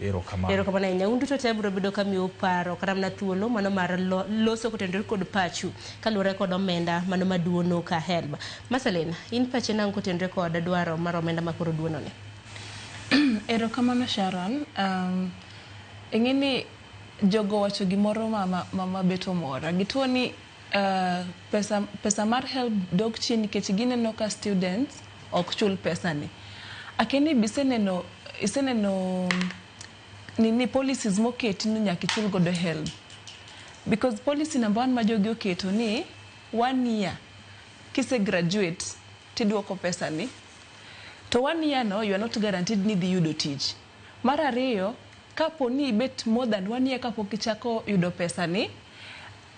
Erokamano ahinya. Un duto te biro bedo kamiyo paro kata mana thuolo mano mar loso kotenore kod pachu kaluwore kod omenda mano maduono ka HELB. Mercelene, in pache nang'o kotenore kod dwaro mar omenda makoro duono ni? Erokamano Sharon. Ing'eni jogo wacho gimoro ma beto mora. Gituo ni pesa mar HELB dok chien nikech gineno ka students ok chul pesa ni. Akeni iseneno nini policies moketi ni nyaka ichul godo HELB. Because policy number 1 ma jogi oketo ni 1 year kise graduate tiduoko pesa ni. To 1 year no you are not guaranteed ni dhi yudo tich. Mar ariyo, kapo ni bet more than 1 year kapok ichako yudo pesa ni,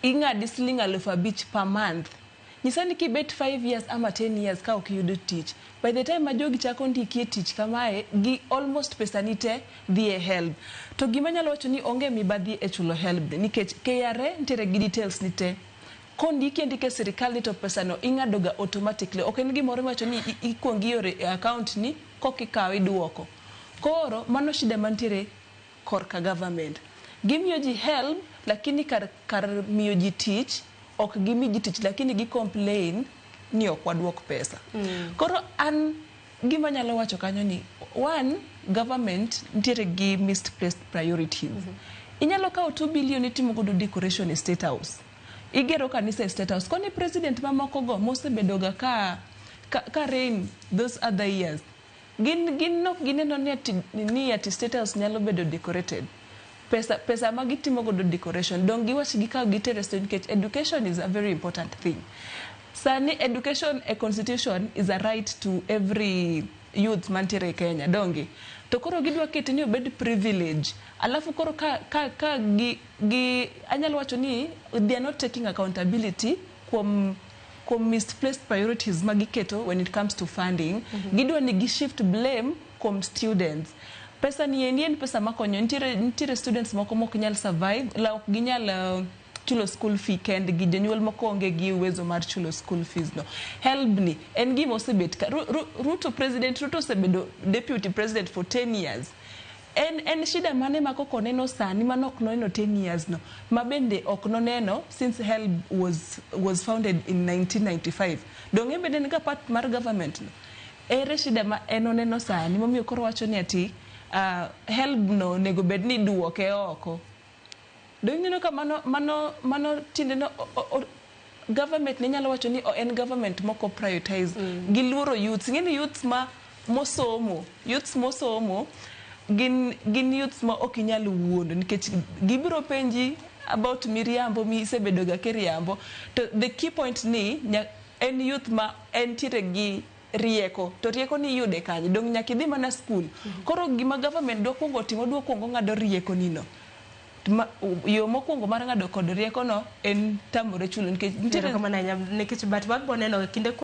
ing'adi siling 5,000 per month. Nyisani ki bet 5 years ama 10 years ka ok yudo tich. By the time majogi chako ndiki tich kamae, gi almost pesa ni te dhi e HELB. To gima nyalo wacho ni onge mibadhi e chulo HELB nikech KRA nitiere gi details ni te. Ndike sirkal ni to pesa no ing'adoga automatically. Ok en gimoro wacho ni ikuongi yore account ni kokikawe iduoko. Koro mano shida mantiere korka government. Gimiyo ji HELB lakini kar miyo ji tich ok gimi ji tich lakini gi complain ni ok waduok pesa. Koro an gima nyalo wacho kanyo ni 1, government nitiere gi misplaced priorities. Inyalo kawo 2 billion itimo godo decoration e State House. Igero kanisa e State House. Koni president mamoko go mosebedoga ka reign those other years. Nok gineno ni ati State House nyalo bedo decorated. Pesa magitimo godo decoration. Don't giwach gikaw gitere because education is a very important thing. Sani education, a constitution is a right to every youth mantiere Kenya, dongi. To koro gidwa kete ni obed privilege. Alafu koro anyalo wacho ni they are not taking accountability from misplaced priorities magiketo when it comes to funding. Gidwa ni gishift blame from students. Pesa ni en pesa makonyo. Nitiere students moko mok nyal survive, la ok ginyal chulo school fee kend gi jonyuol moko onge gi uwezo mar chulo school fees no. HELB ni en gima osebet President Ruto osebedo deputy president for 10 years. En shida mane makoko neno sani manok noneno 10 years no. Mabende ok noneno since HELB was founded in 1995. Donge bende nika part mar government no. Ere shida ma enoneno sani momiyo koro wacho ni ati HELB no nego bed ni duoke oko. Donge ka mano tinde no government ni nyalo wacho ni en government moko prioritize giluoro youths. Ngini youths mosomo gin youths ma ok nyalo wuondo nikech gibiro penji about miriambo misebedoga kiriambo. To the key point ni en youth ma entire gi rieko. To rieko ni yude kanye? Dong nyaka idhi mana school. Koro gima government dwa kuongo ng'ado rieko nino. Yo mokwongo mar ng'ado kod rieko no en tamore chulo nikech bat wag boneno kinde